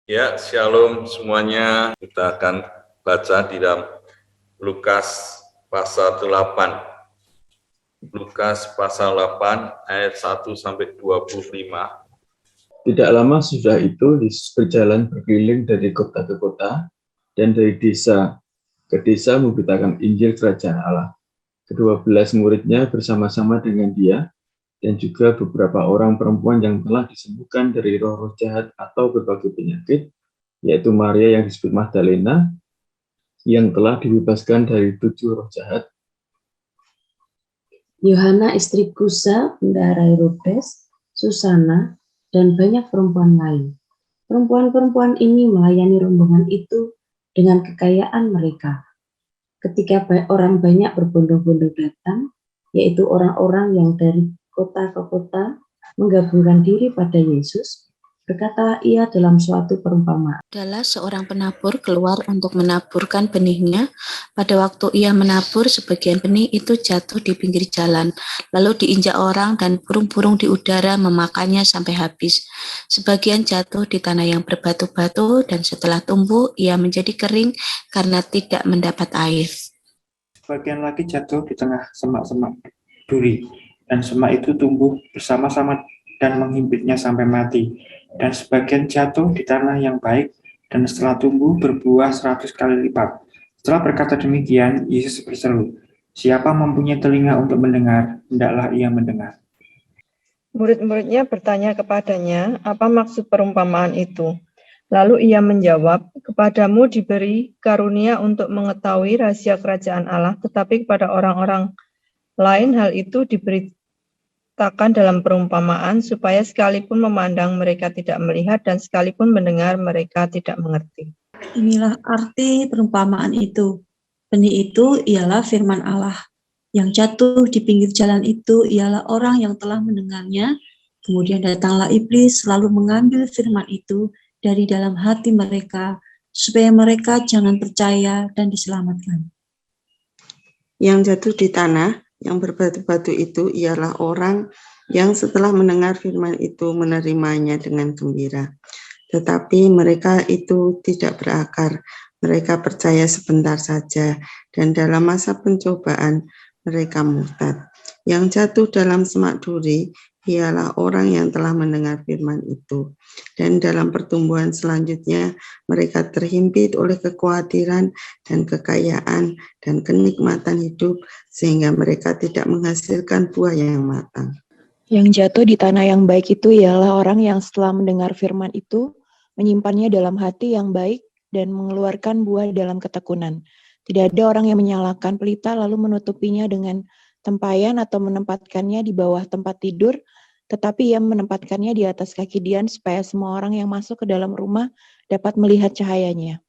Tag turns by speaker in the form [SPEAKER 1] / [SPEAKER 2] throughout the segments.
[SPEAKER 1] Ya, shalom semuanya. Kita akan baca di dalam Lukas pasal 8. Lukas pasal 8 ayat 1 sampai 25.
[SPEAKER 2] Tidak lama sudah itu, Yesus berjalan berkeliling dari kota ke kota dan dari desa ke desa memberitakan Injil Kerajaan Allah. Kedua-belas muridnya bersama-sama dengan dia dan juga beberapa orang perempuan yang telah disembuhkan dari roh-roh jahat atau berbagai penyakit, yaitu Maria yang disebut Magdalena, yang telah dibebaskan dari 7 roh jahat,
[SPEAKER 3] Yohana istri Kusa, bendahara Herodes, Susana, dan banyak perempuan lain. Perempuan-perempuan ini melayani rombongan itu dengan kekayaan mereka. Ketika orang banyak berbondong-bondong datang, yaitu orang-orang yang dari kota ke kota menggabungkan diri pada Yesus, berkatalah ia dalam suatu perumpamaan.
[SPEAKER 4] Adalah seorang penabur keluar untuk menaburkan benihnya. Pada waktu ia menabur, sebagian benih itu jatuh di pinggir jalan, lalu diinjak orang dan burung-burung di udara memakannya sampai habis. Sebagian jatuh di tanah yang berbatu-batu, dan setelah tumbuh, ia menjadi kering karena tidak mendapat air.
[SPEAKER 5] Sebagian lagi jatuh di tengah semak-semak duri, dan semak itu tumbuh bersama-sama dan menghimpitnya sampai mati. Dan sebagian jatuh di tanah yang baik, dan setelah tumbuh berbuah 100 kali lipat. Setelah berkata demikian, Yesus berseru, "Siapa mempunyai telinga untuk mendengar, hendaklah ia mendengar."
[SPEAKER 6] Murid-muridnya bertanya kepadanya, apa maksud perumpamaan itu? Lalu ia menjawab, kepadamu diberi karunia untuk mengetahui rahasia kerajaan Allah, tetapi kepada orang-orang lain hal itu diberitakan dalam perumpamaan, supaya sekalipun memandang mereka tidak melihat, dan sekalipun mendengar mereka tidak mengerti.
[SPEAKER 7] Inilah arti perumpamaan itu. Benih itu ialah firman Allah. Yang jatuh di pinggir jalan itu ialah orang yang telah mendengarnya, kemudian datanglah iblis lalu mengambil firman itu dari dalam hati mereka, supaya mereka jangan percaya dan diselamatkan.
[SPEAKER 8] Yang jatuh di tanah yang berbatu-batu itu ialah orang yang setelah mendengar firman itu menerimanya dengan gembira. Tetapi mereka itu tidak berakar, mereka percaya sebentar saja, dan dalam masa pencobaan mereka murtad. Yang jatuh dalam semak duri ialah orang yang telah mendengar firman itu, dan dalam pertumbuhan selanjutnya mereka terhimpit oleh kekhawatiran dan kekayaan dan kenikmatan hidup, sehingga mereka tidak menghasilkan buah yang matang.
[SPEAKER 9] Yang jatuh di tanah yang baik itu ialah orang yang setelah mendengar firman itu, menyimpannya dalam hati yang baik dan mengeluarkan buah dalam ketekunan. Tidak ada orang yang menyalakan pelita lalu menutupinya dengan tempayan atau menempatkannya di bawah tempat tidur, tetapi ia menempatkannya di atas kaki dian supaya semua orang yang masuk ke dalam rumah dapat melihat cahayanya.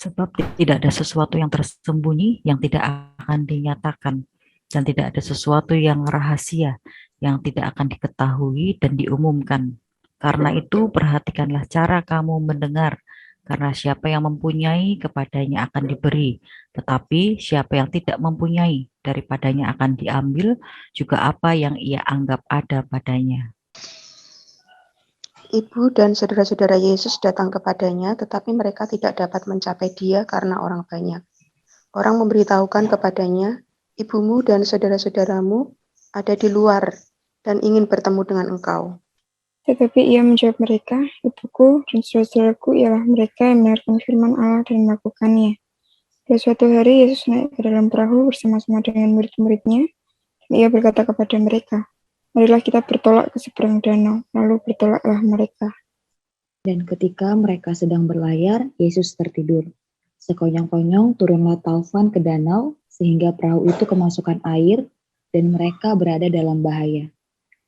[SPEAKER 10] Sebab tidak ada sesuatu yang tersembunyi yang tidak akan dinyatakan, dan tidak ada sesuatu yang rahasia yang tidak akan diketahui dan diumumkan. Karena itu perhatikanlah cara kamu mendengar, karena siapa yang mempunyai kepadanya akan diberi, tetapi siapa yang tidak mempunyai daripadanya akan diambil juga apa yang ia anggap ada padanya.
[SPEAKER 11] Ibu dan saudara-saudara Yesus datang kepadanya, tetapi mereka tidak dapat mencapai dia karena orang banyak. Orang memberitahukan kepadanya, ibumu dan saudara-saudaramu ada di luar dan ingin bertemu dengan engkau.
[SPEAKER 12] Tetapi ia menjawab mereka, ibuku dan saudara-saudaraku ialah mereka yang mendengarkan firman Allah dan melakukannya. Pada suatu hari Yesus naik ke dalam perahu bersama-sama dengan murid-muridnya, dan ia berkata kepada mereka, marilah kita bertolak ke seberang danau, lalu bertolaklah mereka.
[SPEAKER 3] Dan ketika mereka sedang berlayar, Yesus tertidur. Sekonyong-konyong turunlah taufan ke danau, sehingga perahu itu kemasukan air, dan mereka berada dalam bahaya.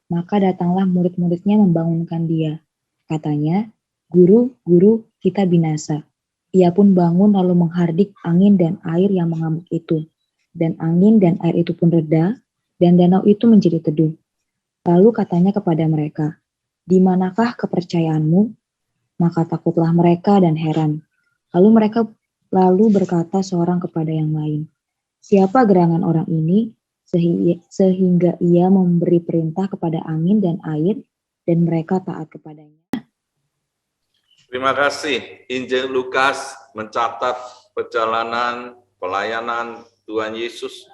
[SPEAKER 3] Maka datanglah murid-muridnya membangunkan dia. Katanya, Guru, Guru, kita binasa. Ia pun bangun lalu menghardik angin dan air yang mengamuk itu. Dan angin dan air itu pun reda, dan danau itu menjadi teduh. Lalu katanya kepada mereka, di manakah kepercayaanmu? Maka takutlah mereka dan heran. Lalu berkata seorang kepada yang lain, siapa gerangan orang ini sehingga ia memberi perintah kepada angin dan air dan mereka taat kepadanya?
[SPEAKER 1] Terima kasih. Injil Lukas mencatat perjalanan pelayanan Tuhan Yesus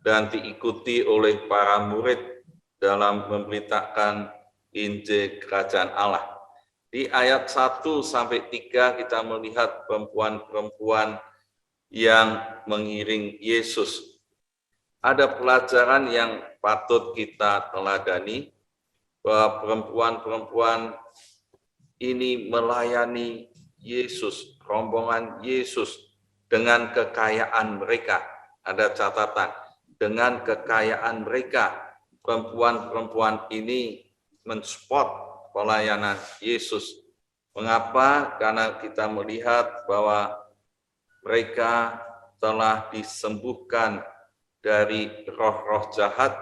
[SPEAKER 1] dan diikuti oleh para murid dalam memberitakan Injil Kerajaan Allah. Di ayat 1 sampai 3 kita melihat perempuan-perempuan yang mengiring Yesus. Ada pelajaran yang patut kita teladani, bahwa perempuan-perempuan ini melayani Yesus, rombongan Yesus dengan kekayaan mereka. Ada catatan, dengan kekayaan mereka, perempuan-perempuan ini mensupport pelayanan Yesus. Mengapa? Karena kita melihat bahwa mereka telah disembuhkan dari roh-roh jahat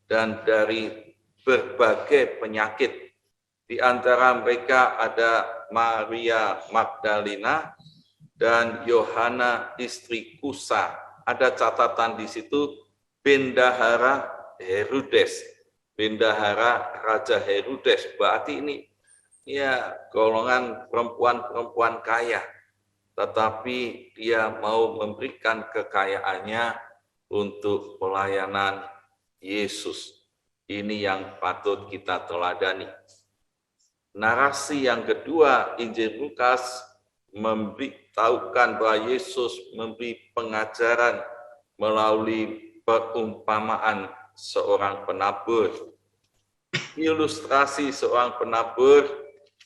[SPEAKER 1] dan dari berbagai penyakit. Di antara mereka ada Maria Magdalena dan Yohana istri Kusa. Ada catatan di situ, bendahara Herodes, bendahara Raja Herodes. Berarti ini ya golongan perempuan-perempuan kaya, tetapi dia mau memberikan kekayaannya untuk pelayanan Yesus. Ini yang patut kita teladani. Narasi yang kedua, Injil Lukas memberitahukan bahwa Yesus memberi pengajaran melalui perumpamaan seorang penabur. Ilustrasi seorang penabur,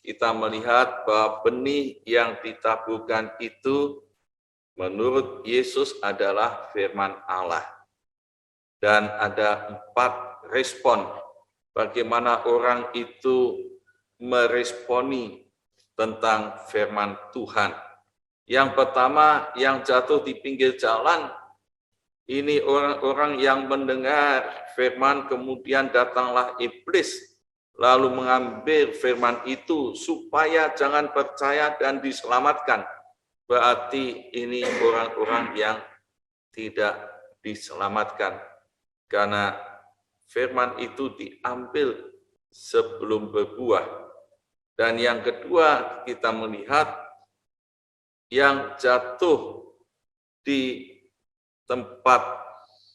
[SPEAKER 1] kita melihat bahwa benih yang ditaburkan itu menurut Yesus adalah firman Allah. Dan ada 4 respon bagaimana orang itu meresponi tentang firman Tuhan. Yang pertama, yang jatuh di pinggir jalan, ini orang-orang yang mendengar firman, kemudian datanglah iblis, lalu mengambil firman itu supaya jangan percaya dan diselamatkan. Berarti ini orang-orang yang tidak diselamatkan, karena firman itu diambil sebelum berbuah. Dan yang kedua, kita melihat yang jatuh di tempat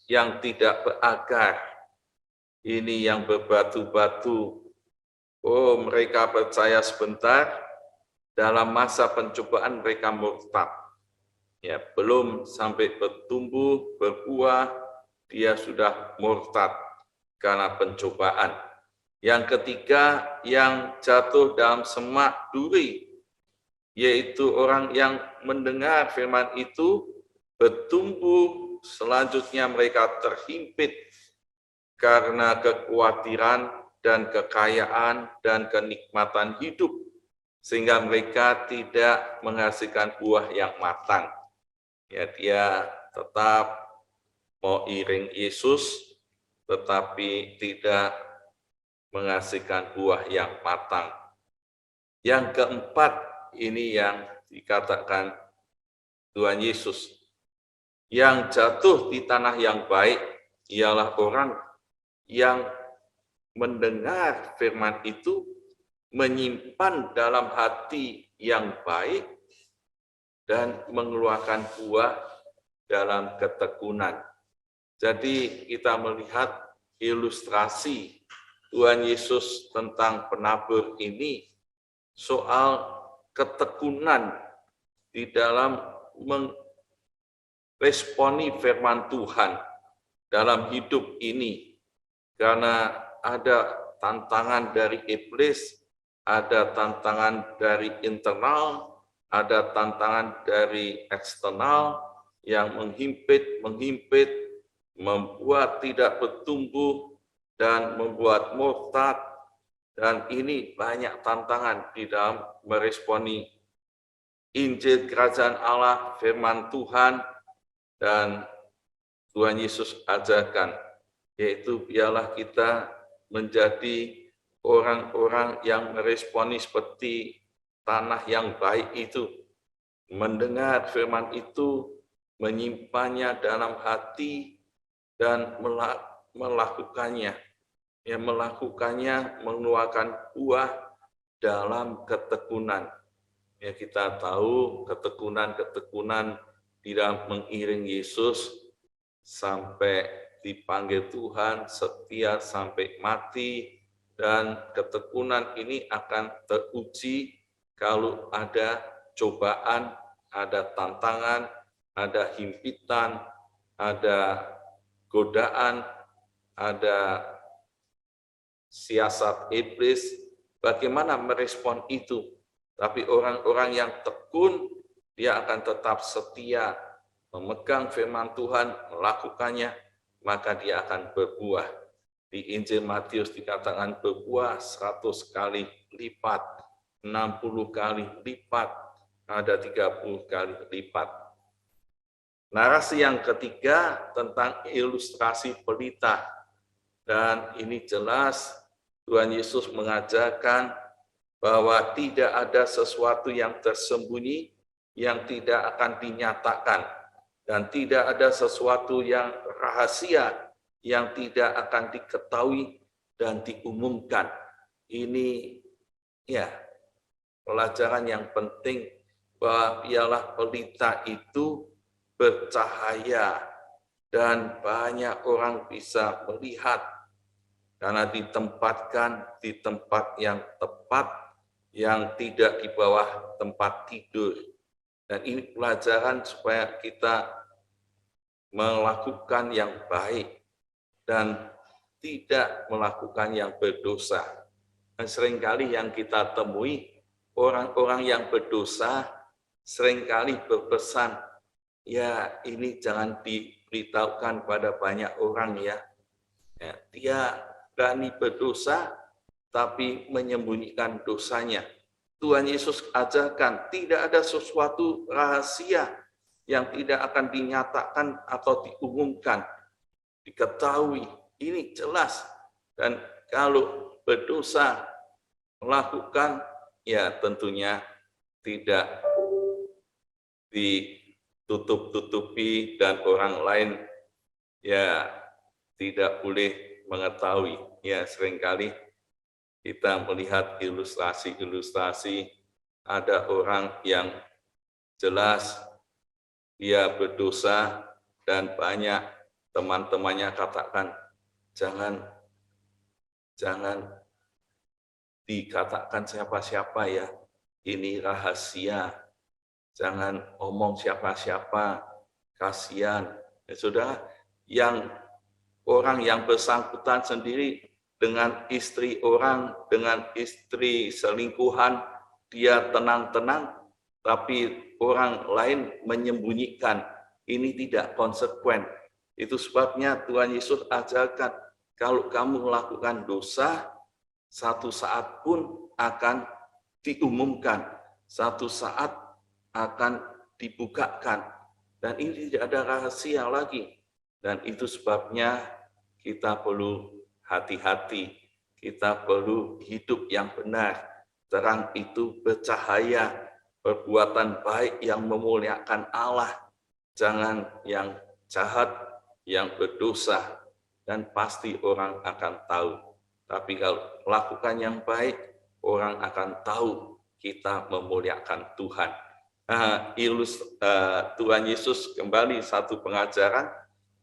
[SPEAKER 1] yang tidak beragar. Ini yang berbatu-batu. Oh, mereka percaya sebentar, dalam masa pencobaan mereka murtad. Ya, belum sampai bertumbuh, berbuah, dia sudah murtad karena pencobaan. Yang ketiga, yang jatuh dalam semak duri, yaitu orang yang mendengar firman itu, bertumbuh, selanjutnya mereka terhimpit karena kekhawatiran dan kekayaan dan kenikmatan hidup, sehingga mereka tidak menghasilkan buah yang matang. Ya, dia tetap mau iring Yesus, tetapi tidak menghasilkan buah yang matang. Yang keempat, ini yang dikatakan Tuhan Yesus. Yang jatuh di tanah yang baik ialah orang yang mendengar firman itu, menyimpan dalam hati yang baik, dan mengeluarkan buah dalam ketekunan. Jadi kita melihat ilustrasi Tuhan Yesus tentang penabur ini soal ketekunan di dalam meresponi firman Tuhan dalam hidup ini. Karena ada tantangan dari iblis, ada tantangan dari internal, ada tantangan dari eksternal yang menghimpit, membuat tidak bertumbuh, dan membuat murtad. Dan ini banyak tantangan di dalam meresponi Injil Kerajaan Allah, firman Tuhan, dan Tuhan Yesus ajarkan, yaitu biarlah kita menjadi orang-orang yang meresponi seperti tanah yang baik itu, mendengar firman itu, menyimpannya dalam hati, dan melakukannya. Yang melakukannya mengeluarkan buah dalam ketekunan. Ya, kita tahu ketekunan-ketekunan di dalam mengiring Yesus sampai dipanggil Tuhan, setia sampai mati, dan ketekunan ini akan teruji kalau ada cobaan, ada tantangan, ada himpitan, ada godaan, ada siasat iblis. Bagaimana merespon itu? Tapi orang-orang yang tekun, dia akan tetap setia, memegang firman Tuhan, melakukannya, maka dia akan berbuah. Di Injil Matius dikatakan berbuah 100 kali lipat, 60 kali lipat, ada 30 kali lipat. Narasi yang ketiga tentang ilustrasi pelita. Dan ini jelas Tuhan Yesus mengajarkan bahwa tidak ada sesuatu yang tersembunyi yang tidak akan dinyatakan, dan tidak ada sesuatu yang rahasia yang tidak akan diketahui dan diumumkan. Ini ya pelajaran yang penting, bahwa biarlah pelita itu bercahaya dan banyak orang bisa melihat karena ditempatkan di tempat yang tepat, yang tidak di bawah tempat tidur. Dan ini pelajaran supaya kita melakukan yang baik dan tidak melakukan yang berdosa. Dan seringkali yang kita temui, orang-orang yang berdosa seringkali berpesan, ya ini jangan diberitahukan pada banyak orang ya. Dia berani berdosa, tapi menyembunyikan dosanya. Tuhan Yesus ajarkan tidak ada sesuatu rahasia yang tidak akan dinyatakan atau diumumkan, diketahui. Ini jelas. Dan kalau berdosa melakukan, ya tentunya tidak ditutup-tutupi dan orang lain ya tidak boleh mengetahui. Ya seringkali kita melihat ilustrasi-ilustrasi, ada orang yang jelas dia berdosa dan banyak teman-temannya katakan, jangan dikatakan siapa-siapa ya, ini rahasia, jangan omong siapa-siapa, kasihan. Ya, saudara, yang orang yang bersangkutan sendiri dengan istri orang, dengan istri selingkuhan, dia tenang-tenang, tapi orang lain menyembunyikan. Ini tidak konsekuen. Itu sebabnya Tuhan Yesus ajarkan, kalau kamu melakukan dosa, satu saat pun akan diumumkan, satu saat akan dibukakan. Dan ini tidak ada rahasia lagi. Dan itu sebabnya kita perlu hati-hati, kita perlu hidup yang benar. Terang itu bercahaya, perbuatan baik yang memuliakan Allah. Jangan yang jahat, yang berdosa, dan pasti orang akan tahu. Tapi kalau lakukan yang baik, orang akan tahu kita memuliakan Tuhan. Tuhan Yesus kembali satu pengajaran,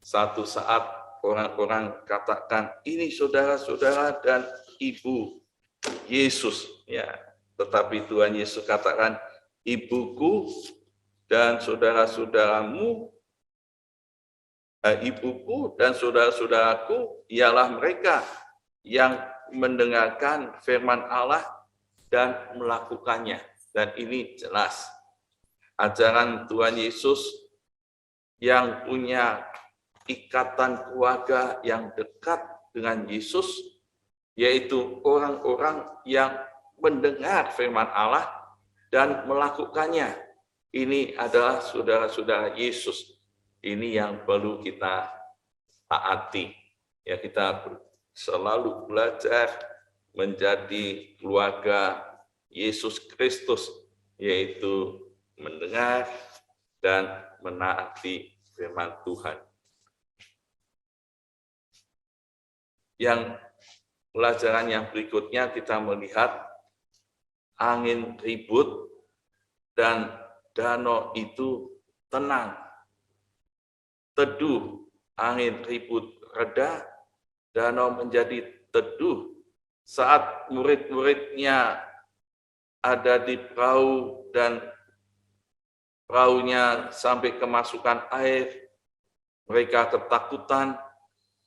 [SPEAKER 1] satu saat orang-orang katakan, ini saudara-saudara dan ibu Yesus. Ya, tetapi Tuhan Yesus katakan, ibuku dan saudara-saudaramu, ibuku dan saudara-saudaraku ialah mereka yang mendengarkan firman Allah dan melakukannya. Dan ini jelas ajaran Tuhan Yesus yang punya ikatan keluarga yang dekat dengan Yesus, yaitu orang-orang yang mendengar firman Allah dan melakukannya. Ini adalah saudara-saudara Yesus. Ini yang perlu kita taati. Ya, kita selalu belajar menjadi keluarga Yesus Kristus, yaitu mendengar dan menaati firman Tuhan. Yang pelajaran yang berikutnya kita melihat angin ribut dan danau itu tenang, teduh, angin ribut reda, danau menjadi teduh. Saat murid-muridnya ada di perahu dan perahunya sampai kemasukan air, mereka ketakutan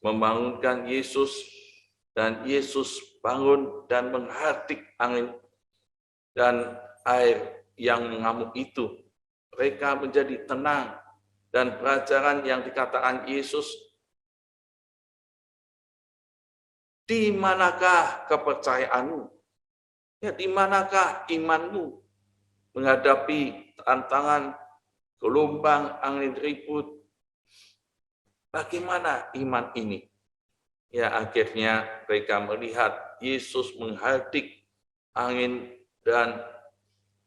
[SPEAKER 1] membangunkan Yesus, dan Yesus bangun dan menghardik angin dan air yang mengamuk itu. Mereka menjadi tenang, dan pelajaran yang dikatakan Yesus, di manakah kepercayaanmu? Ya, di manakah imanmu menghadapi tantangan, gelombang, angin ribut? Bagaimana iman ini? Ya, akhirnya mereka melihat Yesus menghardik angin dan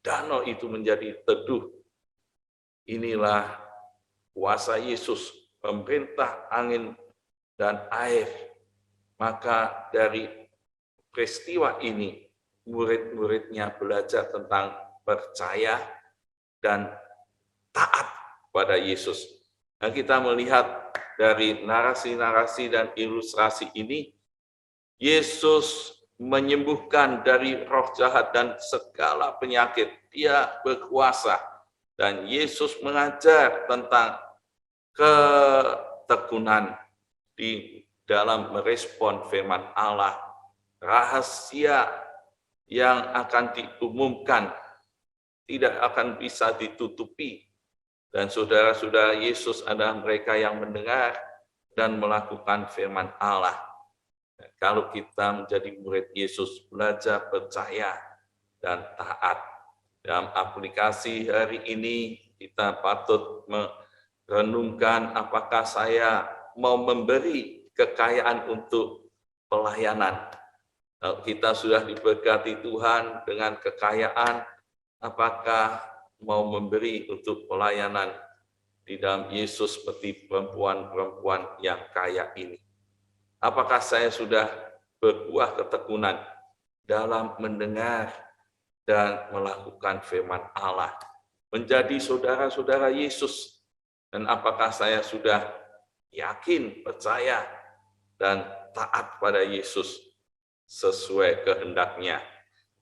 [SPEAKER 1] danau itu menjadi teduh. Inilah kuasa Yesus, pemerintah angin dan air. Maka dari peristiwa ini, murid-muridnya belajar tentang percaya dan taat pada Yesus. Nah, kita melihat dari narasi-narasi dan ilustrasi ini, Yesus menyembuhkan dari roh jahat dan segala penyakit. Dia berkuasa, dan Yesus mengajar tentang ketekunan di dalam merespon firman Allah, rahasia yang akan diumumkan tidak akan bisa ditutupi. Dan saudara-saudara, Yesus adalah mereka yang mendengar dan melakukan firman Allah. Kalau kita menjadi murid Yesus, belajar percaya dan taat. Dalam aplikasi hari ini, kita patut merenungkan apakah saya mau memberi kekayaan untuk pelayanan. Kalau kita sudah diberkati Tuhan dengan kekayaan, apakah mau memberi untuk pelayanan di dalam Yesus seperti perempuan-perempuan yang kaya ini? Apakah saya sudah berbuah ketekunan dalam mendengar dan melakukan firman Allah, menjadi saudara-saudara Yesus? Dan apakah saya sudah yakin, percaya, dan taat pada Yesus sesuai kehendaknya?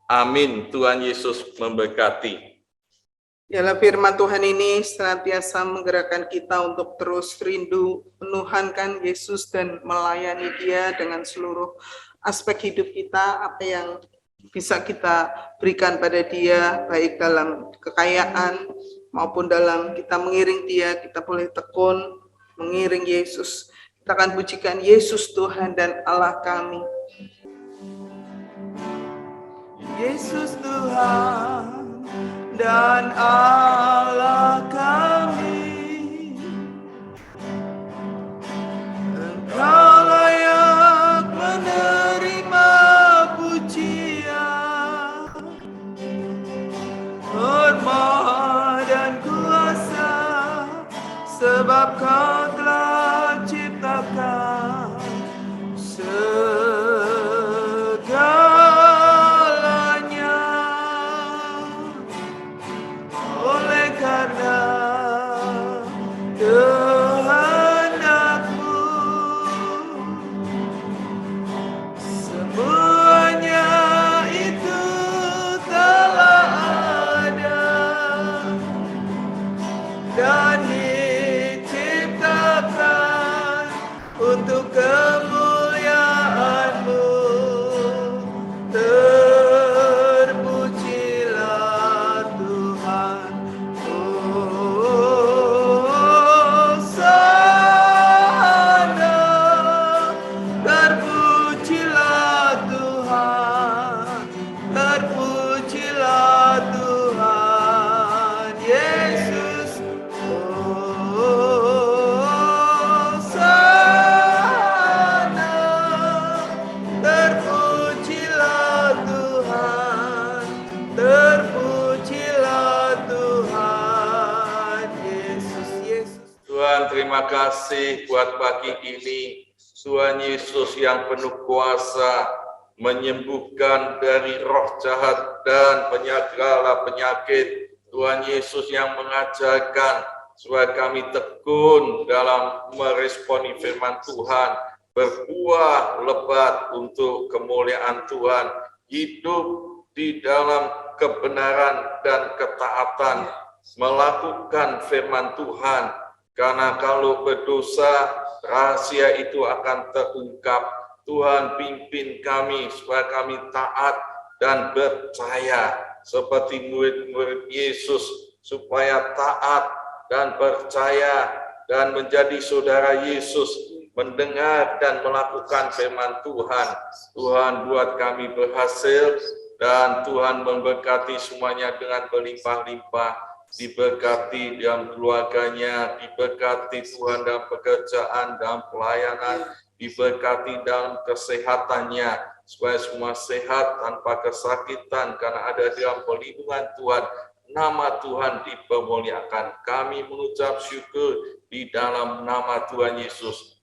[SPEAKER 1] Amin. Tuhan Yesus memberkati.
[SPEAKER 13] Yalah, firman Tuhan ini senantiasa menggerakkan kita untuk terus rindu menuhankan Yesus dan melayani Dia dengan seluruh aspek hidup kita. Apa yang bisa kita berikan pada Dia, baik dalam kekayaan maupun dalam kita mengiring Dia, kita boleh tekun mengiring Yesus. Kita akan pujikan Yesus Tuhan dan Allah kami.
[SPEAKER 14] Yesus Tuhan dan Allah kami, Engkau layak menerima pujian, hormat dan kuasa, sebab Kau telah ciptakan
[SPEAKER 1] Terima kasih buat pagi ini, Tuhan Yesus yang penuh kuasa menyembuhkan dari roh jahat dan segala penyakit. Tuhan Yesus yang mengajarkan supaya kami tekun dalam meresponi firman Tuhan, berbuah lebat untuk kemuliaan Tuhan, hidup di dalam kebenaran dan ketaatan, melakukan firman Tuhan. Karena kalau berdosa, rahasia itu akan terungkap. Tuhan pimpin kami supaya kami taat dan percaya seperti murid-murid Yesus, supaya taat dan percaya dan menjadi saudara Yesus, mendengar dan melakukan firman Tuhan. Tuhan buat kami berhasil, dan Tuhan memberkati semuanya dengan berlimpah-limpah. Diberkati dalam keluarganya, diberkati Tuhan dalam pekerjaan, dalam pelayanan, diberkati dalam kesehatannya, supaya semua sehat tanpa kesakitan, karena ada dalam perlindungan Tuhan. Nama Tuhan dipermuliakan. Kami mengucap syukur di dalam nama Tuhan Yesus.